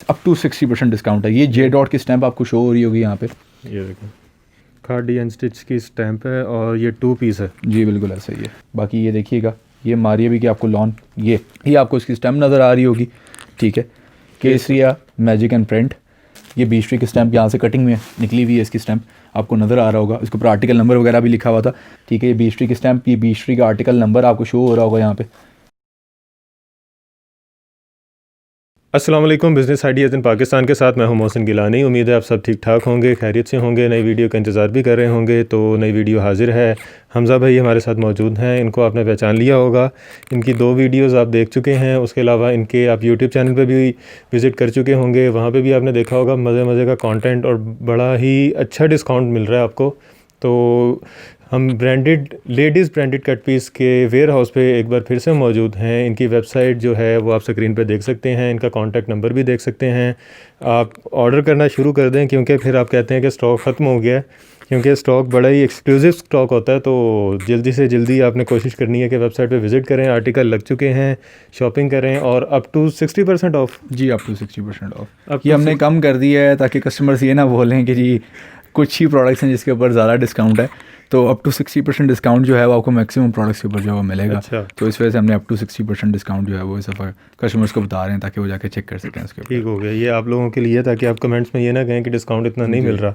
Up to 60% discount है। ये J dot की स्टैंप आपको शो हो रही होगी यहाँ पे, ये देखें खादी एंड स्टिच की स्टैंप है और ये 2 पीस है। जी बिल्कुल ऐसा ही है। बाकी ये देखिएगा, ये मारिया भी कि आपको लॉन, ये आपको इसकी स्टैंप नज़र आ रही होगी, ठीक है। केसरिया मैजिक एंड प्रिंट, ये बीस्ट्री की स्टैंप यहाँ से कटिंग में निकली हुई है, इसकी स्टैंप आपको नज़र आ रहा होगा। इसके ऊपर आर्टिकल नंबर वगैरह भी लिखा हुआ था, ठीक है। ये बीस्ट्री की स्टैंप, ये बीस्ट्री का आर्टिकल नंबर आपको शो हो रहा होगा यहाँ पे। अस्सलाम वालेकुम, बिज़नेस आइडियाज़ इन पाकिस्तान के साथ मैं हूं मोहसिन गिलानी। उम्मीद है आप सब ठीक ठाक होंगे, खैरियत से होंगे, नई वीडियो का इंतज़ार भी कर रहे होंगे। तो नई वीडियो हाजिर है। हमज़ा भाई हमारे साथ मौजूद हैं, इनको आपने पहचान लिया होगा। इनकी 2 वीडियोज़ आप देख चुके हैं। उसके अलावा इनके आप यूट्यूब चैनल पे भी विज़िट कर चुके होंगे, वहाँ पे भी आपने देखा होगा मज़े मज़े का कंटेंट और बड़ा ही अच्छा डिस्काउंट मिल रहा है आपको। तो हम branded ladies branded cut piece के वेयर हाउस पे एक बार फिर से मौजूद हैं। इनकी वेबसाइट जो है वो आप स्क्रीन पे देख सकते हैं, इनका कॉन्टैक्ट नंबर भी देख सकते हैं। आप ऑर्डर करना शुरू कर दें, क्योंकि फिर आप कहते हैं कि स्टॉक ख़त्म हो गया है, क्योंकि स्टॉक बड़ा ही एक्सक्लूसिव स्टॉक होता है। तो जल्दी से जल्दी आपने कोशिश करनी है कि वेबसाइट पे विज़िट करें, आर्टिकल लग चुके हैं, शॉपिंग करें और अप टू 60% ऑफ। जी अप टू 60% ऑफ ये हमने कम कर दिया है, ताकि कस्टमर्स ये ना बोलें कि जी कुछ ही प्रोडक्ट्स हैं जिसके ऊपर ज़्यादा डिस्काउंट है। तो अप टू 60% डिस्काउंट जो है वो आपको मैक्सिमम प्रोडक्ट्स के ऊपर जो है वो मिलेगा। अच्छा। तो इस वजह से हमने अप टू 60% डिस्काउंट जो है वो इस दफ़ा कस्टमर्स को बता रहे हैं, ताकि वो जाके चेक कर सकें उसके ऊपर। ठीक हो गया, ये आप लोगों के लिए, ताकि आप कमेंट्स में ये ना कहें कि डिस्काउंट इतना नहीं मिल रहा।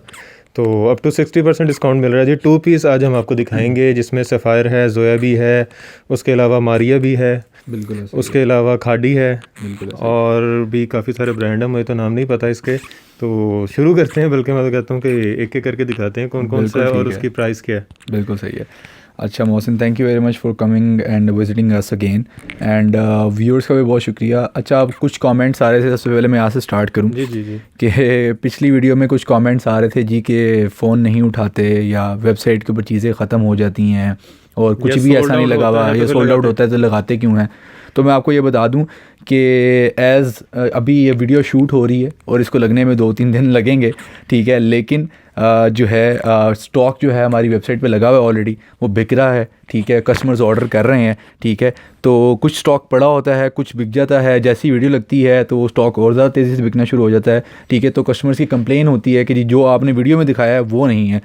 तो अप टू 60% डिस्काउंट मिल रहा है जी। 2 पीस आज हम आपको दिखाएंगे, जिसमें सफ़ायर है, जोया भी है, उसके अलावा मारिया भी है, बिल्कुल उसके अलावा खादी है, बिल्कुल और भी काफ़ी सारे ब्रांड हैं, मुझे तो नाम नहीं पता इसके। तो शुरू करते हैं, बल्कि मैं तो कहता हूँ कि एक एक करके दिखाते हैं कौन कौन सा है और उसकी प्राइस क्या है। बिल्कुल सही है। अच्छा Mohsin, thank you very much for coming and visiting us again, and viewers का भी बहुत शुक्रिया। अच्छा, अब कुछ कमेंट्स आ रहे थे, सबसे पहले मैं यहाँ से स्टार्ट करूँ जी जी जी कि पिछली वीडियो में कुछ कमेंट्स आ रहे थे जी कि फ़ोन नहीं उठाते, या वेबसाइट के ऊपर चीज़ें ख़त्म हो जाती हैं, और कुछ भी ऐसा नहीं लगा हुआ, या सोल्ड आउट होता है तो लगाते क्यों हैं। तो मैं आपको ये बता दूं कि अभी ये वीडियो शूट हो रही है और इसको लगने में 2-3 दिन लगेंगे, ठीक है। लेकिन जो है स्टॉक जो है हमारी वेबसाइट पे लगा हुआ है ऑलरेडी, वो बिक रहा है, ठीक है। कस्टमर्स ऑर्डर कर रहे हैं, ठीक है। तो कुछ स्टॉक पड़ा होता है, कुछ बिक जाता है, जैसी वीडियो लगती है तो वो स्टॉक और ज़्यादा तेज़ी से बिकना शुरू हो जाता है, ठीक है। तो कस्टमर्स की कंप्लेन होती है कि जी जो आपने वीडियो में दिखाया है वो नहीं है।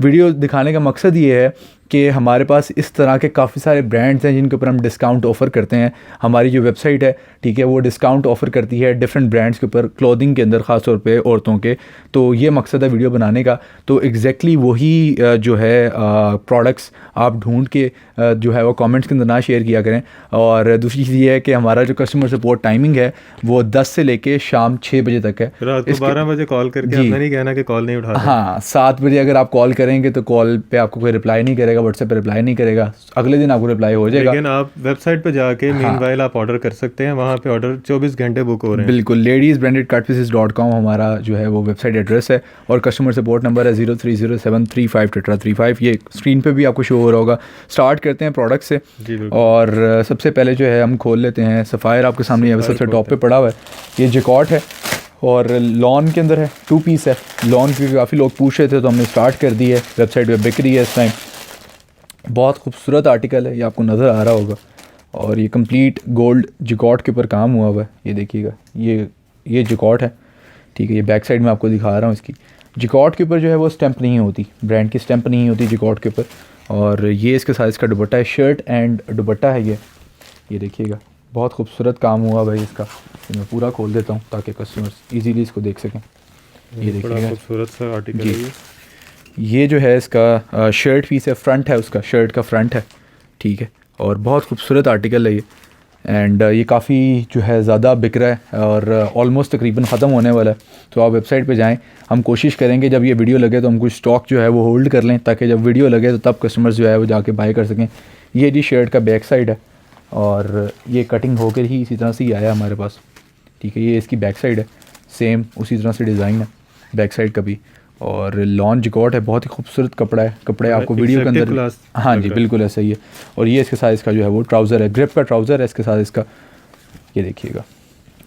वीडियो दिखाने का मकसद ये है कि हमारे पास इस तरह के काफ़ी सारे ब्रांड्स हैं जिनके ऊपर हम डिस्काउंट ऑफ़र करते हैं। हमारी जो वेबसाइट है, ठीक है, वो डिस्काउंट ऑफ़र करती है डिफरेंट ब्रांड्स के ऊपर, क्लोथिंग के अंदर ख़ास तौर पे औरतों के। तो ये मकसद है वीडियो बनाने का। तो एग्जैक्टली वही जो है प्रोडक्ट्स आप ढूंढ के जो है वो कमेंट्स के अंदर ना शेयर किया करें। और दूसरी चीज़ ये है कि हमारा जो कस्टमर सपोर्ट टाइमिंग है वो 10 से लेके शाम 6 बजे तक है। रात को 12 बजे कॉल करके आपने नहीं कहना कि कॉल नहीं उठा। हाँ, 7 बजे अगर आप कॉल करेंगे तो कॉल पे आपको कोई रिप्लाई नहीं करेगा, व्हाट्सएप पे रिप्लाई नहीं करेगा, अगले दिन आपको रिप्लाई हो जाएगा। लेकिन आप वेबसाइट पे जाके मीनवाइल आप ऑर्डर कर सकते हैं, वहाँ पे ऑर्डर 24 घंटे बुक हो रहे हैं। बिल्कुल, ladiesbrandedcutpieces.com हमारा जो है वो वेबसाइट एड्रेस है, और कस्टमर सपोर्ट नंबर है 030735 ये स्क्रीन पे भी आपको शो हो रहा होगा। स्टार्ट करते हैं प्रोडक्ट से, और सबसे पहले जो है हम खोल लेते हैं सफ़ायर। आपके सामने यहाँ सबसे टॉप पे पड़ा हुआ है, ये जैकॉट है और लॉन के अंदर है, 2 पीस है। लॉन की काफ़ी लोग पूछ रहे थे तो हमने स्टार्ट कर दी है, वेबसाइट पे बिक रही है इस टाइम। बहुत खूबसूरत आर्टिकल है, ये आपको नज़र आ रहा होगा, और ये कंप्लीट गोल्ड जैकॉट के ऊपर काम हुआ हुआ है। ये देखिएगा, ये जैकॉट है, ठीक है। ये बैक साइड में आपको दिखा रहा हूँ इसकी। जैकॉट के ऊपर जो है वो स्टैंप नहीं होती, ब्रांड की स्टैंप नहीं होती जैकॉट के ऊपर। और ये इसके साइज़ का दुपट्टा है, शर्ट एंड दुपट्टा है ये देखिएगा, बहुत खूबसूरत काम हुआ भाई इसका। मैं पूरा खोल देता हूँ ताकि कस्टमर्स इजीली इसको देख सकें। ये देखिएगा, खूबसूरत सा आर्टिकल है ये जो है इसका शर्ट पीस है, फ्रंट है उसका, शर्ट का फ्रंट है, ठीक है। और बहुत खूबसूरत आर्टिकल है ये, एंड ये काफ़ी जो है ज़्यादा बिक रहा है और ऑलमोस्ट तकरीबन ख़त्म होने वाला है। तो आप वेबसाइट पे जाएं, हम कोशिश करेंगे जब ये वीडियो लगे तो हम कुछ स्टॉक जो है वो होल्ड कर लें, ताकि जब वीडियो लगे तो तब कस्टमर्स जो है वो जाके बाय कर सकें। ये जी शर्ट का बैक साइड है, और ये कटिंग होकर ही इसी तरह से ही आया हमारे पास, ठीक है। ये इसकी बैक साइड है, सेम उसी तरह से डिज़ाइन है बैक साइड का भी। और लॉन जैकॉट है, बहुत ही खूबसूरत कपड़ा है, कपड़े आपको वीडियो के अंदर, हाँ जी बिल्कुल ऐसा ही है। और ये इसके साथ इसका जो है वो ट्राउज़र है, ग्रिप का ट्राउज़र है इसके साथ इसका। ये देखिएगा,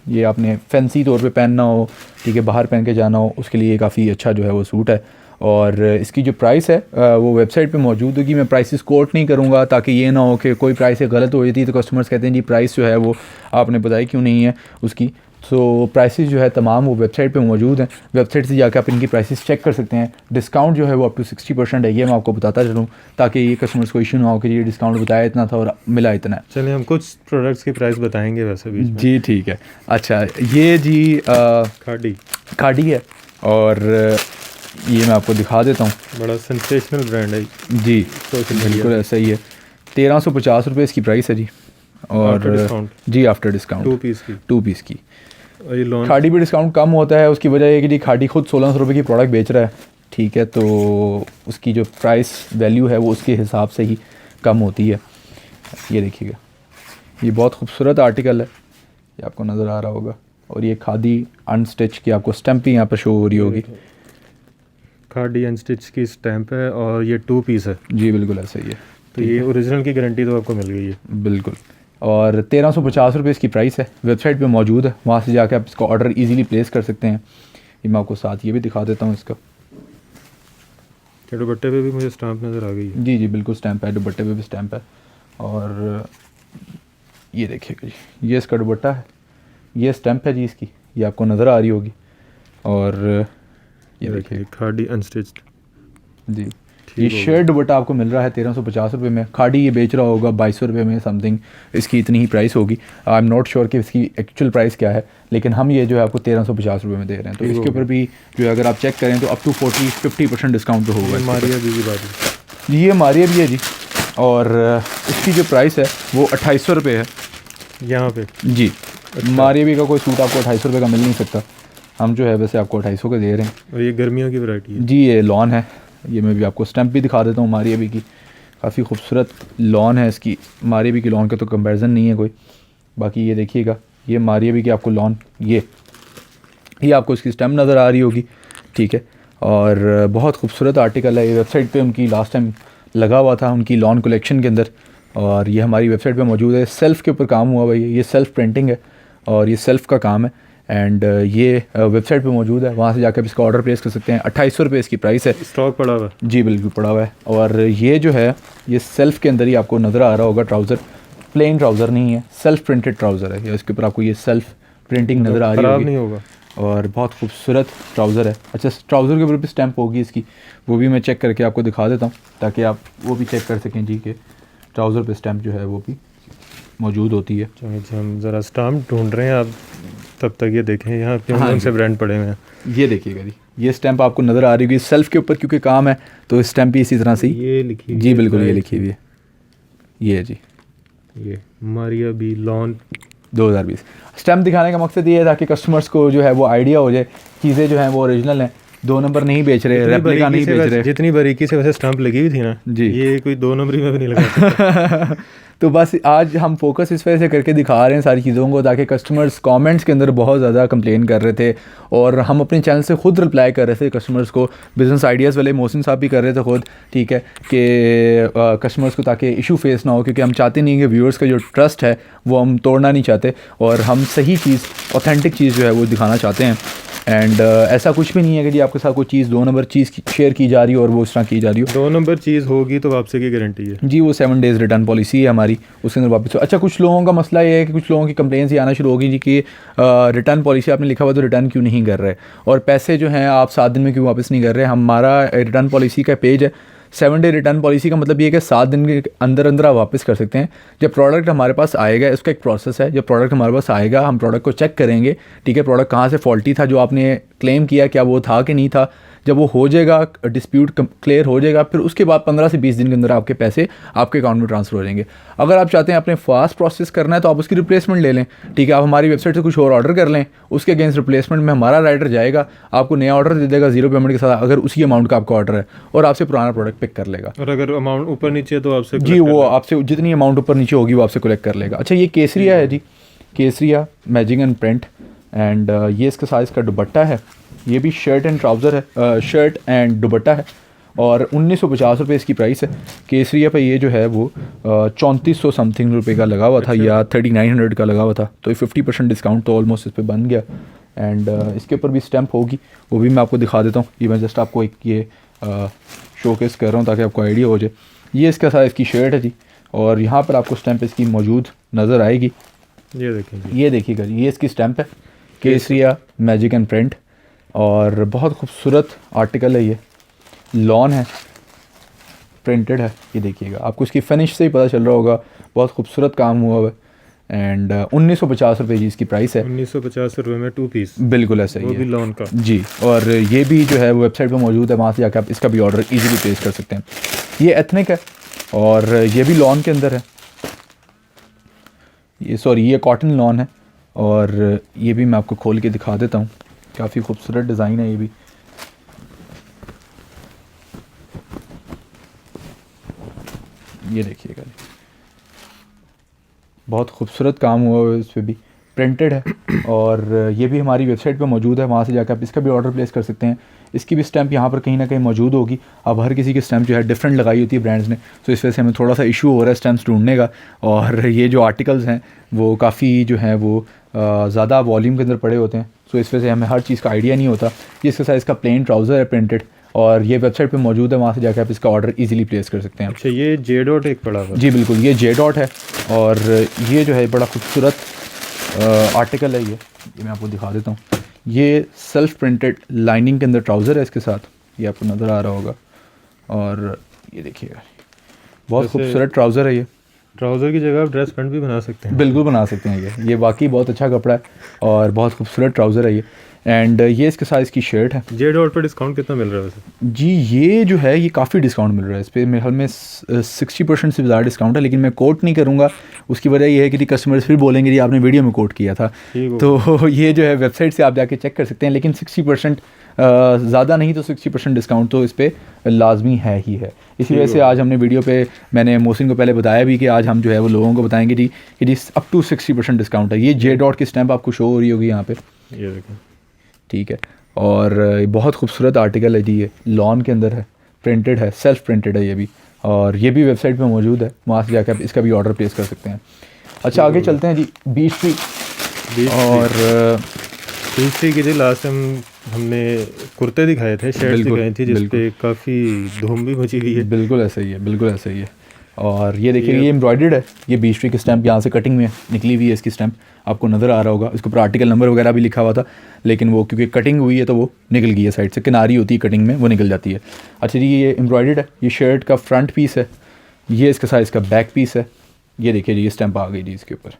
ये आपने फैंसी तौर पे पहनना हो, ठीक है, बाहर पहन के जाना हो, उसके लिए काफ़ी अच्छा जो है वो सूट है। और इसकी जो प्राइस है वो वेबसाइट पे मौजूद होगी। मैं प्राइसेस कोट नहीं करूँगा, ताकि ये ना हो कि कोई प्राइस गलत हो जाती है तो कस्टमर्स कहते हैं जी प्राइस जो है वो आपने बताई क्यों नहीं है उसकी। सो प्राइसेस जो है तमाम वो वेबसाइट पे मौजूद हैं। वेबसाइट से जाकर आप इनकी प्राइसेस चेक कर सकते हैं। डिस्काउंट जो है वो अप टू 60% है, ये मैं आपको बताता चलूँ ताकि ये कस्टमर्स को इशू ना हो कि ये डिस्काउंट बताया इतना था और मिला इतना है। चलिए हम कुछ प्रोडक्ट्स की प्राइस बताएंगे वैसे भी जी ठीक है। अच्छा ये जी खाड़ी है और ये मैं आपको दिखा देता हूँ। बड़ा सेंसेशनल ब्रांड है जी बिल्कुल ऐसा ही है। 1350 रुपये इसकी प्राइस है जी। और जी आफ्टर डिस्काउंट 2 पीस की। खाड़ी भी डिस्काउंट कम होता है, उसकी वजह है कि जी खाड़ी खुद 1600 रुपये की प्रोडक्ट बेच रहा है, ठीक है, तो उसकी जो प्राइस वैल्यू है वो उसके हिसाब से ही कम होती है। ये देखिएगा, ये बहुत खूबसूरत आर्टिकल है, ये आपको नज़र आ रहा होगा। और ये खादी अनस्टिच की आपको स्टैम्प भी यहाँ पर शो हो रही होगी। खादी अनस्टिच की स्टैम्प है और ये 2 पीस है। जी बिल्कुल ऐसा ही है। तो ये ओरिजिनल की गारंटी तो आपको मिल गई है। बिल्कुल। और 1350 रुपये इसकी प्राइस है, वेबसाइट पे मौजूद है, वहाँ से जाके आप इसको ऑर्डर इजीली प्लेस कर सकते हैं। ये मैं आपको साथ ये भी दिखा देता हूँ इसका। दुपट्टे पे भी मुझे स्टैम्प नज़र आ गई है। जी जी बिल्कुल स्टैम्प है, दुपट्टे पे भी स्टैम्प है। और ये देखिएगा जी, ये इसका दुपट्टा है, ये स्टैम्प है जी इसकी, ये आपको नज़र आ रही होगी। और ये देखिए खादी अनस्टिच्ड जी, ये शर्ट दुपट्टा आपको मिल रहा है 1350 रुपये में। खाड़ी ये बेच रहा होगा 2200 रुपये में समथिंग, इसकी इतनी ही प्राइस होगी। आई एम नॉट श्योर कि इसकी एक्चुअल प्राइस क्या है, लेकिन हम ये जो है आपको 1350 रुपये में दे रहे हैं। तो इसके ऊपर भी जो है अगर आप चेक करें तो अप टू 40-50% डिस्काउंट तो होगा। मारिया भी बात ये मारिया भी है जी, और इसकी जो प्राइस है वो 2800 रुपये है यहाँ पे जी। मारिया भी का कोई सूट आपको 2800 रुपये का मिल नहीं सकता, हम जो है वैसे आपको 2800 का दे रहे हैं। और ये गर्मियों की वैरायटी है जी, ये लॉन है। ये मैं भी आपको स्टैम्प भी दिखा देता हूँ मारिया भी की, काफ़ी खूबसूरत लॉन है इसकी। मारिया भी की लॉन का तो कंपैरिजन नहीं है कोई। बाकी ये देखिएगा, ये मारिया भी की आपको लॉन, ये आपको इसकी स्टैम्प नज़र आ रही होगी, ठीक है। और बहुत खूबसूरत आर्टिकल है, ये वेबसाइट पे उनकी लास्ट टाइम लगा हुआ था उनकी लॉन कलेक्शन के अंदर, और ये हमारी वेबसाइट पे मौजूद है। सेल्फ़ के ऊपर काम हुआ भाई, ये सेल्फ़ प्रिंटिंग है और ये सेल्फ़ का काम है। एंड ये वेबसाइट पे मौजूद है, वहाँ से जाकर इसका ऑर्डर प्लेस कर सकते हैं। 2800 रुपये इसकी प्राइस है। स्टॉक पड़ा हुआ है जी बिल्कुल पड़ा हुआ है। और ये जो है ये सेल्फ़ के अंदर ही आपको नज़र आ रहा होगा ट्राउज़र, प्लेन ट्राउज़र नहीं है, सेल्फ़ प्रिंटेड ट्राउज़र है। इसके ऊपर आपको ये सेल्फ़ प्रिंटिंग नज़र आ रही होगी, नहीं होगा। और बहुत खूबसूरत ट्राउज़र है। अच्छा, ट्राउज़र के ऊपर भी स्टैम्प होगी इसकी, वो भी मैं चेक करके आपको दिखा देता हूँ ताकि आप वो भी चेक कर सकें जी कि ट्राउज़र पे स्टैम्प जो है वो भी मौजूद होती है। हम ज़रा स्टैम्प ढूंढ रहे हैं, आप तब तक ये देखें यहाँ पे कौन से ब्रांड पड़े हुए हैं। ये देखिएगा जी, ये स्टैम्प आपको नज़र आ रही होगी सेल्फ़ के ऊपर, क्योंकि काम है तो स्टैम्प भी इसी तरह से ये लिखी जी बिल्कुल ये लिखी हुई है। ये जी, ये मारिया बी लॉन 2020। स्टैम्प दिखाने का मकसद ये है ताकि कस्टमर्स को जो है वो आइडिया हो जाए, चीज़ें जो हैं वो ओरिजिनल हैं, 2 नंबर नहीं बेच रहे, रेप्लिका नहीं बेच रहे। जितनी बारीकी से वैसे स्टैम्प लगी हुई थी ना जी, ये कोई 2 नंबरी में भी नहीं लगा। तो बस आज हम फोकस इस वजह से करके दिखा रहे हैं सारी चीज़ों को, ताकि कस्टमर्स कमेंट्स के अंदर बहुत ज़्यादा कंप्लेन कर रहे थे और हम अपने चैनल से खुद रिप्लाई कर रहे थे कस्टमर्स को। बिज़नेस आइडियाज़ वाले मोहसिन साहब भी कर रहे थे खुद, ठीक है, कि कस्टमर्स को ताकि इशू फेस ना हो, क्योंकि हम चाहते नहीं कि व्यूअर्स का जो ट्रस्ट है वो हम तोड़ना नहीं चाहते, और हम सही चीज़, ऑथेंटिक चीज़ जो है वो दिखाना चाहते हैं। एंड ऐसा कुछ भी नहीं है कि जी आपके साथ कोई चीज़ 2 नंबर चीज़ शेयर की जा रही हो और वो उस तरह की जा रही हो। 2 नंबर चीज़ होगी तो वापसी की गारंटी है जी, वो 7 डेज़ रिटर्न पॉलिसी है हमारी, उसके अंदर वापस। अच्छा, कुछ लोगों का मसला ये है कि कुछ लोगों की कंप्लेंट्स ये आना शुरू होगी जी कि रिटर्न पॉलिसी आपने लिखा हुआ तो रिटर्न क्यों नहीं कर रहे, और पैसे जो हैं आप 7 दिन में क्यों वापस नहीं कर रहे। हमारा रिटर्न पॉलिसी का पेज है, 7 डे रिटर्न पॉलिसी का मतलब ये है कि 7 दिन के अंदर अंदर आप वापस कर सकते हैं। जब प्रोडक्ट हमारे पास आएगा, इसका एक प्रोसेस है, जब प्रोडक्ट हमारे पास आएगा हम प्रोडक्ट को चेक करेंगे, ठीक है, प्रोडक्ट कहाँ से फॉल्टी था, जो आपने क्लेम किया क्या वो था कि नहीं था। जब वो हो जाएगा, डिस्प्यूट क्लियर हो जाएगा, फिर उसके बाद 15 से 20 दिन के अंदर आपके पैसे आपके अकाउंट में ट्रांसफ़र हो जाएंगे। अगर आप चाहते हैं अपने फास्ट प्रोसेस करना है तो आप उसकी रिप्लेसमेंट ले लें, ठीक है, आप हमारी वेबसाइट से कुछ और ऑर्डर कर लें, उसके अगेंस्ट रिप्लेसमेंट में हमारा राइडर जाएगा, आपको नया ऑर्डर दे देगा 0 पेमेंट के साथ, अगर उसी अमाउंट का आपका ऑर्डर है, और आपसे पुराना प्रोडक्ट पिक कर लेगा। और अगर अमाउंट ऊपर नीचे तो आपसे जी, वो आपसे जितनी अमाउंट ऊपर नीचे होगी वो आपसे कलेक्ट कर लेगा। अच्छा, ये केसरिया है जी, केसरिया मैजिक एंड प्रिंट, एंड ये इसका साइज़ का दुपट्टा है। ये भी शर्ट एंड ट्राउज़र है, शर्ट एंड दुपट्टा है, और 1950 रुपये इसकी प्राइस है। केसरिया पे ये जो है वो 3400 समथिंग रुपये का लगा हुआ था, या 3900 का लगा हुआ था, तो 50% डिस्काउंट तो ऑलमोस्ट इस पर बन गया। एंड इसके ऊपर भी स्टैम्प होगी, वो भी मैं आपको दिखा देता हूँ। ये मैं जस्ट आपको एक ये शोकेस कर रहा हूँ ताकि आपको आइडिया हो जाए। ये इसका साइज़ की शर्ट है जी, और यहाँ पर आपको स्टैम्प इसकी मौजूद नज़र आएगी। ये देखेंगे, ये देखिएगा जी, ये इसकी स्टैम्प है, केसरिया मैजिक एंड प्रिंट, और बहुत खूबसूरत आर्टिकल है ये, लॉन है, प्रिंटेड है। ये देखिएगा, आपको इसकी फिनिश से ही पता चल रहा होगा, बहुत खूबसूरत काम हुआ हुआ है। एंड 1950 रुपये जी इसकी प्राइस है। 1950 रुपये में 2 पीस, बिल्कुल ऐसा ही वो है भी लॉन का जी। और ये भी जो है वेबसाइट पे मौजूद है, वहाँ से जाकर आप इसका भी ऑर्डर इजीली प्लेस कर सकते हैं। ये एथनिक है और ये भी लॉन के अंदर है, ये कॉटन लॉन है। और ये भी मैं आपको खोल के दिखा देता हूँ, काफ़ी खूबसूरत डिज़ाइन है ये भी। ये देखिएगा, बहुत खूबसूरत काम हुआ है, इस पर भी प्रिंटेड है। और ये भी हमारी वेबसाइट पे मौजूद है, वहाँ से जाकर आप इसका भी ऑर्डर प्लेस कर सकते हैं। इसकी भी स्टैंप यहाँ पर कहीं ना कहीं मौजूद होगी। अब हर किसी की स्टैंप जो है डिफरेंट लगाई होती है ब्रांड्स ने, तो इस वजह से हमें थोड़ा सा इशू हो रहा है स्टैंप्स ढूंढने का। और ये जो आर्टिकल्स हैं वो काफ़ी जो हैं वो ज़्यादा वॉल्यूम के अंदर पड़े होते हैं, तो इस वजह से हमें हर चीज़ का आइडिया नहीं होता। ये इसके साथ इसका प्लेन ट्राउज़र है प्रिंटेड, और ये वेबसाइट पे मौजूद है, वहाँ से जाकर आप इसका ऑर्डर इजीली प्लेस कर सकते हैं। अच्छा, ये जे डॉट एक पड़ा हुआ? जी बिल्कुल, ये जे डॉट है। और ये जो है बड़ा खूबसूरत आर्टिकल है ये मैं आपको दिखा देता हूँ। ये सेल्फ प्रिंटेड लाइनिंग के अंदर ट्राउज़र है इसके साथ, ये आपको नज़र आ रहा होगा। और ये देखिएगा, बहुत खूबसूरत ट्राउज़र है ये। ट्राउज़र की जगह आप ड्रेस पैंट भी बना सकते हैं। बिल्कुल बना सकते हैं ये वाकई बहुत अच्छा कपड़ा है और बहुत खूबसूरत ट्राउज़र है ये। एंड ये इसके साथ इसकी शर्ट है। जे डॉट पर डिस्काउंट कितना मिल रहा है वैसे? जी ये जो है ये काफ़ी डिस्काउंट मिल रहा है इस पर, मेरे ख्याल में 60% से ज़्यादा डिस्काउंट है, लेकिन मैं कोट नहीं करूँगा। उसकी वजह ये है कि कस्टमर्स फिर बोलेंगे जी आपने वीडियो में कोट किया था। तो ये जो है वेबसाइट से आप जाके चेक कर सकते हैं, लेकिन 60% ज़्यादा नहीं तो 60% डिस्काउंट तो इस पर लाजमी है ही है। इसी वजह से आज हमने वीडियो पे मैंने मोहसिन को पहले बताया भी कि आज हम जो है वो लोगों को बताएंगे जी कि जी अप टू 60% डिस्काउंट है। ये जे डॉट की स्टैंप आपको शो हो रही होगी यहाँ पे, ये देखें, ठीक है। और बहुत खूबसूरत आर्टिकल है जी, ये लॉन के अंदर है, प्रिंटेड है, सेल्फ प्रिंटेड है ये भी। और ये भी वेबसाइट पे मौजूद है, वहाँ से जाकर आप इसका भी ऑर्डर प्लेस कर सकते हैं। अच्छा आगे चलते हैं जी, बीच ट्री। और बीच ट्री की जी लास्ट टाइम हमने कुर्ते दिखाए थे, शर्ट दिखाई थी, जिस पे काफ़ी धूम भी मची हुई है। बिल्कुल ऐसा ही है, बिल्कुल ऐसा ही है। और ये देखिए ये एम्ब्रॉयडर्ड है, ये बीच ट्री की स्टैंप यहाँ से कटिंग में निकली हुई है, इसकी स्टैंप आपको नज़र आ रहा होगा। इसके ऊपर आर्टिकल नंबर वगैरह भी लिखा हुआ था, लेकिन वो क्योंकि कटिंग हुई है तो वो निकल गई है साइड से, किनारी होती है कटिंग में, वो निकल जाती है। अच्छा जी ये एम्ब्रॉयडर्ड है, ये शर्ट का फ्रंट पीस है, ये इसके साथ इसका बैक पीस है। ये देखिए जी ये स्टैंप आ गई जी इसके ऊपर,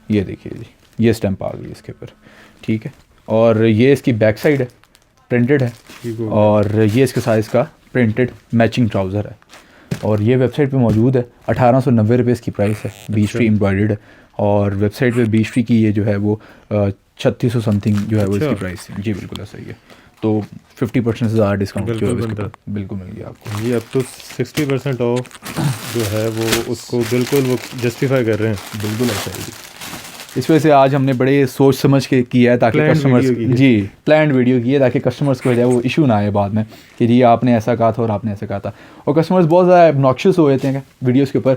ये देखिए जी ये स्टैंप आ गई इसके ऊपर, ठीक है। और ये इसकी बैक साइड है, प्रिंटेड है। और ये इसके साथ इसका प्रिंटेड मैचिंग ट्राउज़र है। और ये वेबसाइट पे मौजूद है, 1890 रुपये इसकी प्राइस है, बीच ट्री एम्ब्रॉयडर्ड है। और वेबसाइट पे बीच ट्री की ये जो है वो 3600 समथिंग जो है वो इसकी प्राइस है। जी बिल्कुल ऐसा ही है। तो 50% से ज़्यादा डिस्काउंट जो है बिल्कुल मिल गया आपको। जी अब तो 60% ऑफ जो है वो उसको बिल्कुल वो जस्टिफाई कर रहे हैं। बिल्कुल ऐसा ही। इस वजह से आज हमने बड़े सोच समझ के किया है ताकि कस्टमर्स जी प्लान्ड वीडियो की है ताकि कस्टमर्स को जो है वो इशू ना आए बाद में कि जी आपने ऐसा कहा था और आपने ऐसा कहा था। और कस्टमर्स बहुत ज़्यादा ऑब्नॉक्शियस हो जाते हैं वीडियोस के ऊपर,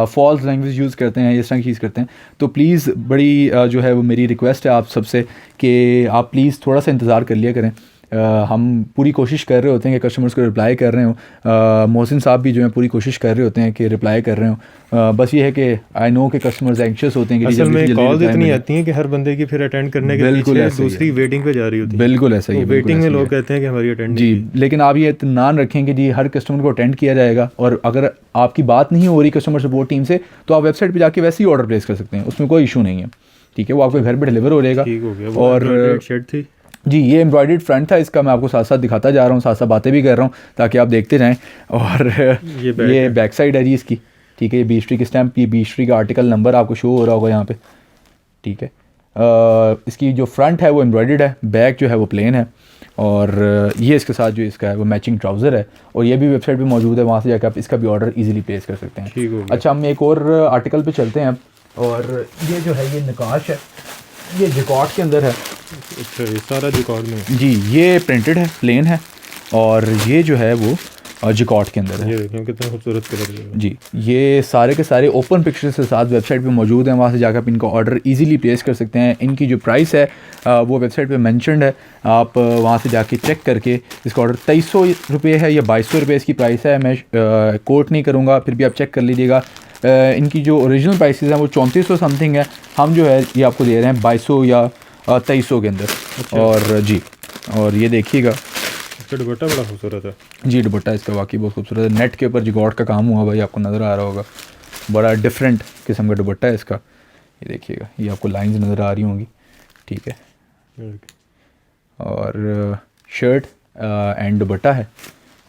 फॉल्स लैंग्वेज यूज़ करते हैं, इस तरह की चीज़ करते हैं। तो प्लीज़ बड़ी जो है वो मेरी रिक्वेस्ट है आप सबसे कि आप प्लीज़ थोड़ा सा इंतज़ार कर लिया करें। हम पूरी कोशिश कर रहे होते हैं कि कस्टमर्स को रिप्लाई कर रहे हो। मोहसिन साहब भी जो है पूरी कोशिश कर रहे होते हैं कि रिप्लाई कर रहे हो। बस ये है कि आई नो कि कस्टमर्स एंशियस होते हैं कि असल में कॉल्स इतनी आती हैं कि हर बंदे की फिर अटेंड करने के पीछे दूसरी वेटिंग पे जा रही होती है। बिल्कुल ऐसा ही है, वेटिंग में लोग कहते हैं कि हमारी अटेंड जी। लेकिन आप ये इत्मीनान रखें कि जी हर कस्टमर को अटेंड किया जाएगा, और अगर आपकी बात नहीं हो रही कस्टमर सपोर्ट टीम से तो आप वेबसाइट पर जाके वैसे ही ऑर्डर प्लेस कर सकते हैं, उसमें कोई इशू नहीं है, ठीक है। वो आपके घर पर डिलीवर हो जाएगा। ठीक हो गया। और शर्ट थी जी ये एम्ब्रॉयडर्ड फ्रंट था इसका, मैं आपको साथ साथ दिखाता जा रहा हूँ, साथ साथ बातें भी कर रहा हूँ ताकि आप देखते जाएं। और ये बैक साइड है जी इसकी, ठीक है। ये बीच ट्री की स्टैंप, ये बीच ट्री का आर्टिकल नंबर आपको शो हो रहा होगा यहाँ पे, ठीक है। इसकी जो फ्रंट है वो एम्ब्रॉयडर्ड है, बैक जो है वो प्लेन है। और ये इसके साथ जो इसका है वो मैचिंग ट्राउज़र है, और ये भी वेबसाइट पे मौजूद है, वहाँ से जाकर आप इसका भी ऑर्डर ईजिली प्लेस कर सकते हैं। अच्छा हम एक और आर्टिकल पे चलते हैं अब, और ये जो है ये नकाश है, ये जिकॉट के अंदर है। अच्छा ये सारा जिकॉट में जी, ये प्रिंटेड है, प्लेन है, और ये जो है वो जिकॉट के अंदर है। ये देखिए कितना खूबसूरत कलर है जी। ये सारे के सारे ओपन पिक्चर्स के साथ वेबसाइट पे मौजूद हैं, वहाँ से जाकर आप इनका ऑर्डर इजीली प्लेस कर सकते हैं। इनकी जो प्राइस है वो वेबसाइट पे मेंशन्ड है, आप वहाँ से जाके चेक करके इसका ऑर्डर 2300 रुपये है या 2200 रुपये इसकी प्राइस है। मैं कोट नहीं करूँगा, फिर भी आप चेक कर लीजिएगा। इनकी जो ओरिजिनल प्राइसेस हैं वो 3400 समथिंग है, हम जो है ये आपको दे रहे हैं 2200 या 2300 के अंदर। और जी, और ये देखिएगा इसका दुपट्टा बड़ा खूबसूरत है जी, दुपट्टा इसका वाकई बहुत खूबसूरत है। नेट के ऊपर जिगॉट का काम हुआ भाई, आपको नज़र आ रहा होगा, बड़ा डिफरेंट किस्म का दुपट्टा है इसका। ये देखिएगा, ये आपको लाइंस नज़र आ रही होंगी, ठीक है। और शर्ट एंड दुपट्टा है।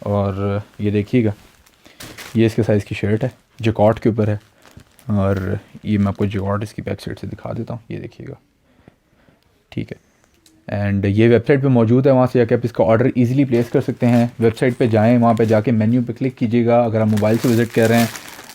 और ये देखिएगा, ये इसके साइज़ की शर्ट है, जैकॉट के ऊपर है। और ये मैं आपको जैकॉट इसकी बैक साइड से दिखा देता हूँ, ये देखिएगा, ठीक है। एंड ये वेबसाइट पे मौजूद है, वहाँ से जाके आप इसका ऑर्डर इजीली प्लेस कर सकते हैं। वेबसाइट पे जाएँ, वहाँ पे जाके मेन्यू पे क्लिक कीजिएगा। अगर आप मोबाइल से विज़िट कर रहे हैं,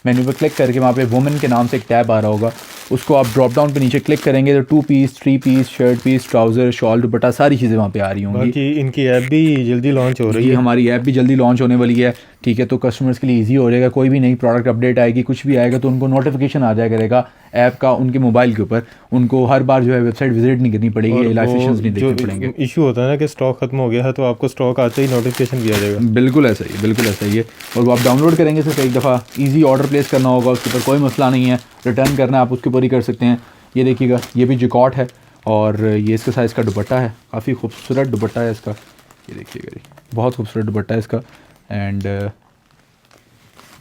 मेन्यू पे क्लिक करके वहाँ पे वुमेन के नाम से एक टैब आ रहा होगा, उसको आप ड्रॉप डाउन पे नीचे क्लिक करेंगे तो 2 piece, 3 piece, shirt piece, trouser, shawl, dupatta, सारी चीज़ें वहाँ पे आ रही होंगी। बाकी इनकी ऐप भी जल्दी लॉन्च हो रही है। हमारी ऐप भी जल्दी लॉन्च होने वाली है, ठीक है। तो कस्टमर्स के लिए इजी हो जाएगा, कोई भी नई प्रोडक्ट अपडेट आएगी, कुछ भी आएगा तो उनको नोटिफिकेशन आ जाया करेगा ऐप का उनके मोबाइल के ऊपर। उनको हर बार जो है वेबसाइट विजिट नहीं करनी पड़ेगी, लाइसेंस नहीं देखने पड़ेंगे। इशू होता है ना कि स्टॉक खत्म हो गया है तो आपको स्टॉक आते ही नोटिफिकेशन भी आ जाएगा। बिल्कुल ऐसा ही, बिल्कुल ऐसा ही है। और वो आप डाउनलोड करेंगे सिर्फ एक दफ़ा, ईजी ऑर्डर प्लेस करना होगा, उसके ऊपर कोई मसला नहीं है, रिटर्न करना आप उसके ऊपर ही कर सकते हैं। ये देखिएगा, ये भी जैकॉट है और ये इसका साइज़ का दुपट्टा है, काफ़ी खूबसूरत दुपट्टा है इसका। ये देखिएगा जी, बहुत खूबसूरत दुपट्टा है इसका। एंड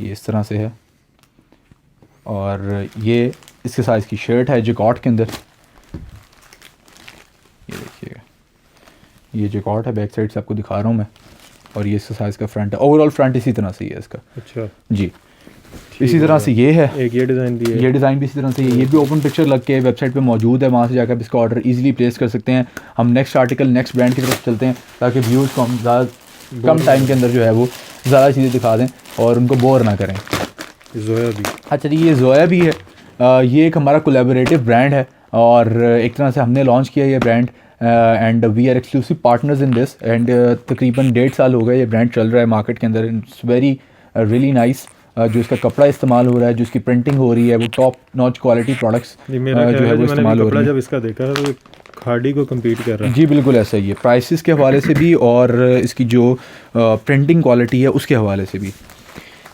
ये इस तरह से है। और ये इसके साइज़ की शर्ट है जैकॉट के अंदर, ये देखिएगा, ये जैकॉट है, बैक साइड से आपको दिखा रहा हूँ मैं। और ये इसका साइज़ का फ्रंट है, ओवरऑल फ्रंट इसी तरह से ही है इसका। अच्छा जी, इसी तरह से ये है, एक ये डिज़ाइन भी है, ये डिज़ाइन भी इसी तरह से है। ये भी ओपन पिक्चर लग के वेबसाइट पे मौजूद है, वहाँ से जाकर आप इसका ऑर्डर इजीली प्लेस कर सकते हैं। हम नेक्स्ट आर्टिकल, नेक्स्ट ब्रांड की तरफ चलते हैं ताकि व्यूज़ को हम ज़्यादा कम टाइम के अंदर जो है वो ज़्यादा चीज़ें दिखा दें और उनको बोर ना करें। ज़ोया भी, अच्छा जी, ये ज़ोया भी है। ये एक हमारा कोलैबोरेटिव ब्रांड है और एक तरह से हमने लॉन्च किया ये brand and we are exclusive partners in this. And तकरीबन 1.5 साल हो गए ये ब्रांड चल रहा है मार्केट के अंदर। It's very really nice. जो इसका कपड़ा इस्तेमाल हो रहा है, जो इसकी प्रिंटिंग हो रही है, वो टॉप नॉच क्वालिटी प्रोडक्ट्स जो है वो इस्तेमाल हो रही है। जब इसका देखा तो खाड़ी को कम्पीट कर रहा है। जी बिल्कुल ऐसा ही है, प्राइसेस के हवाले से भी और इसकी जो प्रिंटिंग क्वालिटी है उसके हवाले से भी।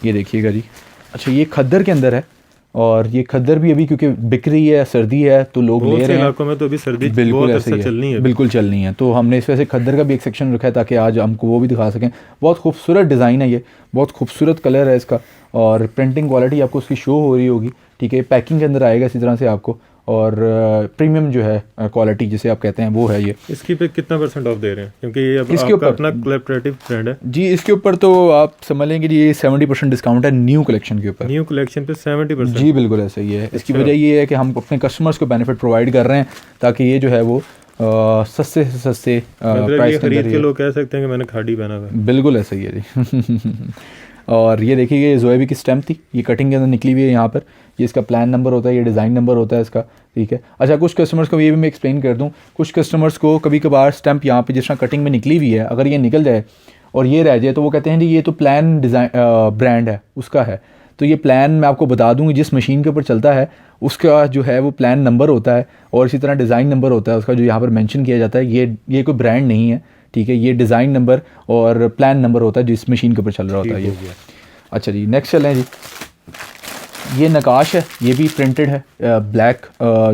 ये देखिएगा जी। अच्छा, ये खद्दर के अंदर है और ये खद्दर भी अभी क्योंकि बिक रही है, सर्दी है तो लोग ले रहे हैं। इलाकों में तो अभी सर्दी बिल्कुल ऐसे ही चलनी है, बिल्कुल चलनी है। तो हमने इस वजह से खद्दर का भी एक सेक्शन रखा है ताकि आज हमको वो भी दिखा सकें। बहुत खूबसूरत डिज़ाइन है ये, बहुत खूबसूरत कलर है इसका और प्रिंटिंग क्वालिटी आपको उसकी शो हो रही होगी, ठीक है। पैकिंग के अंदर आएगा इसी तरह से आपको और प्रीमियम जो है क्वालिटी जिसे आप कहते हैं वो है ये। इसकी पे कितना % ऑफ दे रहे हैं क्योंकि ये अब इसके आपका अपना कोलैबोरेटिव ब्रांड है? जी, इसके ऊपर तो आप समझ लेंगे ये 70% डिस्काउंट है न्यू कलेक्शन के ऊपर। न्यू कलेक्शन पे 70%? जी बिल्कुल ऐसा ही है। इसकी वजह ये है कि हम अपने कस्टमर्स को बेनिफिट प्रोवाइड कर रहे हैं ताकि ये जो है वो सस्ते से सस्ते प्राइस खरीद के लोग कह सकते हैं कि मैंने खाड़ी पहना हुआ है। बिल्कुल ऐसा ही है जी। और ये देखिए, ये ज़ोया की स्टैम्प थी, ये कटिंग के अंदर निकली हुई है यहाँ पर। ये इसका प्लान नंबर होता है, ये डिज़ाइन नंबर होता है इसका, ठीक है। अच्छा, कुछ कस्टमर्स को ये भी मैं एक्सप्लेन कर दूँ, कुछ कस्टमर्स को कभी कभार स्टैम्प यहाँ पे जिस तरह कटिंग में निकली हुई है अगर ये निकल जाए और ये रह जाए तो वो कहते हैं जी ये तो प्लान डिज़ाइन ब्रांड है उसका है। तो ये प्लान मैं आपको बता दूँ जिस मशीन के ऊपर चलता है उसका जो है वो प्लान नंबर होता है और इसी तरह डिज़ाइन नंबर होता है उसका जो यहाँ पर मेंशन किया जाता है। ये कोई ब्रांड नहीं है, ठीक है। ये डिज़ाइन नंबर और प्लान नंबर होता है जिस मशीन के ऊपर चल रहा होता है ये। अच्छा जी, नेक्स्ट चलें जी। ये नकाश है, ये भी प्रिंटेड है, ब्लैक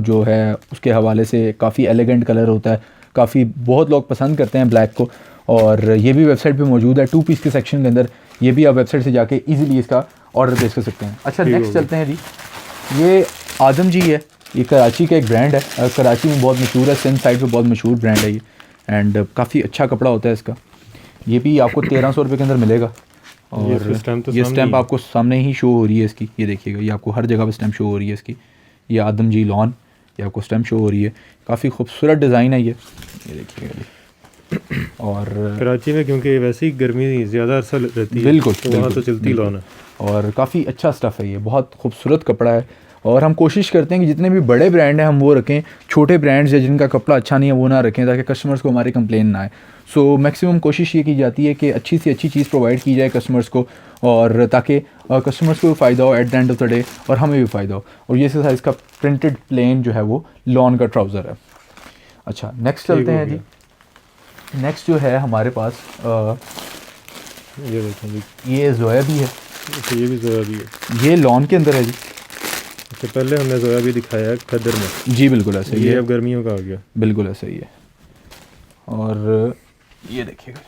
जो है उसके हवाले से काफ़ी एलिगेंट कलर होता है, काफ़ी बहुत लोग पसंद करते हैं ब्लैक को। और ये भी वेबसाइट पे मौजूद है 2 पीस के सेक्शन के अंदर। ये भी आप वेबसाइट से जाके इजीली इसका ऑर्डर प्लेस कर सकते हैं। अच्छा, नेक्स्ट चलते हैं जी। ये आदम जी है, ये कराची का एक ब्रांड है, कराची में बहुत मशहूर है, सिंध साइड पे बहुत मशहूर ब्रांड है ये एंड काफ़ी अच्छा कपड़ा होता है इसका। ये भी आपको 1300 रुपये के अंदर मिलेगा और ये स्टैम्प आपको सामने ही शो हो रही है इसकी। ये देखिएगा, ये आपको हर जगह पे स्टैम्प शो हो रही है इसकी। ये आदम जी लॉन, ये आपको स्टैम्प शो हो रही है। काफ़ी खूबसूरत डिज़ाइन है ये देखिएगा। और कराची में क्योंकि वैसे ही गर्मी ज़्यादा अरसा रहती है, बिल्कुल तो वहाँ तो चलती लॉन है और काफ़ी अच्छा स्टफ़ है ये, बहुत खूबसूरत कपड़ा है। और हम कोशिश करते हैं कि जितने भी बड़े ब्रांड हैं हम वो रखें, छोटे ब्रांड्स या जिनका कपड़ा अच्छा नहीं है वो ना रखें ताकि कस्टमर्स को हमारी कंप्लेन ना आए। सो मैक्सिमम कोशिश ये की जाती है कि अच्छी से अच्छी चीज़ प्रोवाइड की जाए कस्टमर्स को और ताकि कस्टमर्स को भी फ़ायदा हो at the end of the day और हमें भी फ़ायदा हो। और ये साइज़ का प्रिंटेड प्लेन जो है वो लॉन का ट्राउज़र है। अच्छा, नेक्स्ट चलते हैं जी। नेक्स्ट जो है हमारे पास ये देखें जी, ये ज़ोया भी है। अच्छा, ये भी ज़ोया भी है, ये लॉन के अंदर है जी। अच्छा इससे पहले हमने जोया भी दिखाया है खदर में। जी बिल्कुल ऐसे ही ये है, अब गर्मियों का आ गया। बिल्कुल ऐसे ही है। और ये देखिएगा,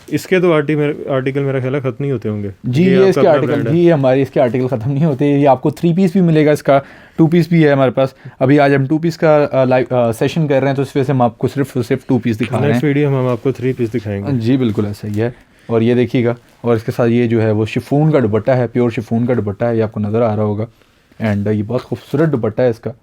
इसके तो आर्टिकल मेरा ख्याल है ख़त्म नहीं होते होंगे जी। ये इसके आर्टिकल जी, हमारे इसके आर्टिकल ख़त्म नहीं होते। ये आपको 3 पीस भी मिलेगा, इसका 2 पीस भी है हमारे पास। अभी आज हम 2 पीस का लाइव सेशन कर रहे हैं, तो इस वजह से हम आपको सिर्फ 2 पीस दिखा रहे हैं। नेक्स्ट वीडियो में हम आपको 3 पीस दिखाएंगे। जी बिल्कुल ऐसा ही है। और ये देखिएगा, और इसके साथ ये जो है वो शिफॉन का दुपट्टा है, प्योर शिफॉन का दुपट्टा है, ये आपको नज़र आ रहा होगा। एंड ये बहुत खूबसूरत दुपट्टा है इसका।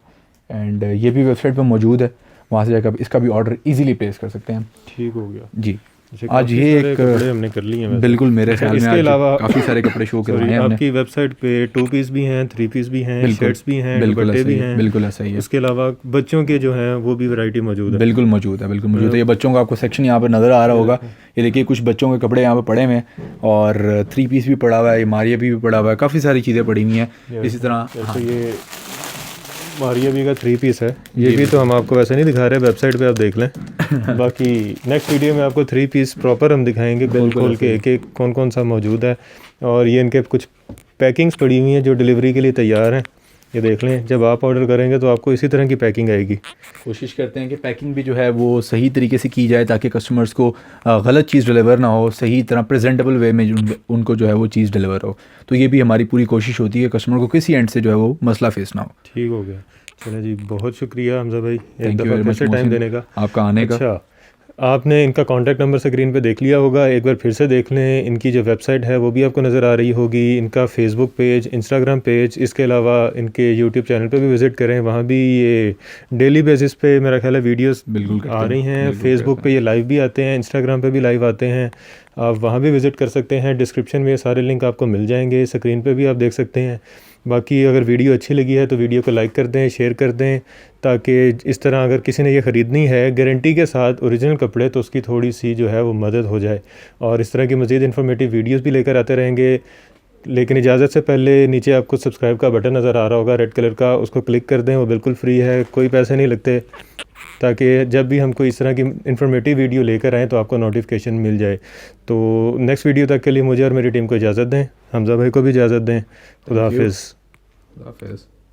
एंड ये भी वेबसाइट पर मौजूद है, वहाँ से जाकर इसका भी ऑर्डर ईजिली प्लेस कर सकते हैं। ठीक हो गया जी। अच्छा, आज ये एक कपड़े हमने कर लिए हैं। बिल्कुल मेरे ख्याल में इसके अलावा काफ़ी सारे कपड़े शो करवाए हैं हमने। आपकी वेबसाइट पे 2 पीस भी हैं, 3 पीस भी हैं, शर्ट्स भी हैं, दुपट्टे भी हैं। बिल्कुल ऐसा ही है। उसके अलावा बच्चों के जो हैं वो भी वैरायटी मौजूद है। बिल्कुल मौजूद है, बिल्कुल मौजूद है। ये बच्चों का आपको सेक्शन यहाँ पर नज़र आ रहा होगा। ये देखिए कुछ बच्चों के कपड़े यहाँ पर पड़े हुए हैं, और 3 पीस भी पड़ा हुआ है, मारिया भी पड़ा हुआ है, काफ़ी सारी चीज़ें पड़ी हुई हैं। इसी तरह ये मारिया भी का 3 पीस है। ये भी तो हम आपको वैसे नहीं दिखा रहे, वेबसाइट पे आप देख लें। बाकी नेक्स्ट वीडियो में आपको 3 पीस प्रॉपर हम दिखाएंगे, खोल के एक एक कौन कौन सा मौजूद है। और ये इनके कुछ पैकिंग्स पड़ी हुई हैं जो डिलीवरी के लिए तैयार हैं। ये देख लें, जब आप ऑर्डर करेंगे तो आपको इसी तरह की पैकिंग आएगी। कोशिश करते हैं कि पैकिंग भी जो है वो सही तरीके से की जाए, ताकि कस्टमर्स को गलत चीज़ डिलीवर ना हो, सही तरह प्रेजेंटेबल वे में उनको जो है वो चीज़ डिलीवर हो। तो ये भी हमारी पूरी कोशिश होती है कस्टमर को किसी एंड से जो है वो मसला फेस ना हो। ठीक हो गया, चलो जी, बहुत शुक्रिया हमजा भाई, एक थैंक यू वेरी दफ़ा मच फिर टाइम देने का, आपका आने का। अच्छा, आपने इनका कॉन्टैक्ट नंबर स्क्रीन पे देख लिया होगा, एक बार फिर से देख लें। इनकी जो वेबसाइट है वो भी आपको नज़र आ रही होगी, इनका फेसबुक पेज, इंस्टाग्राम पेज, इसके अलावा इनके यूट्यूब चैनल पे भी विज़िट करें। वहाँ भी ये डेली बेसिस पे मेरा ख्याल है वीडियोस बिल्कुल आ रही हैं। फेसबुक पे ये लाइव भी आते हैं, इंस्टाग्राम पे भी लाइव आते हैं, आप वहाँ भी विज़िट कर सकते हैं। डिस्क्रिप्शन में ये सारे लिंक आपको मिल जाएंगे, स्क्रीन पे भी आप देख सकते हैं। बाकी अगर वीडियो अच्छी लगी है तो वीडियो को लाइक कर दें, शेयर कर दें, ताकि इस तरह अगर किसी ने ये ख़रीदनी है गारंटी के साथ ओरिजिनल कपड़े, तो उसकी थोड़ी सी जो है वो मदद हो जाए। और इस तरह की मज़ीद इन्फॉर्मेटिव वीडियोस भी लेकर आते रहेंगे। लेकिन इजाज़त से पहले नीचे आपको सब्सक्राइब का बटन नज़र आ रहा होगा रेड कलर का, उसको क्लिक कर दें, वो बिल्कुल फ्री है, कोई पैसे नहीं लगते, ताकि जब भी हम कोई इस तरह की इन्फॉर्मेटिव वीडियो लेकर आएँ तो आपको नोटिफिकेशन मिल जाए। तो नेक्स्ट वीडियो तक के लिए मुझे और मेरी टीम को इजाज़त दें, हमजा भाई को भी इजाज़त दें। खुदा हाफिज़। हाफिज़।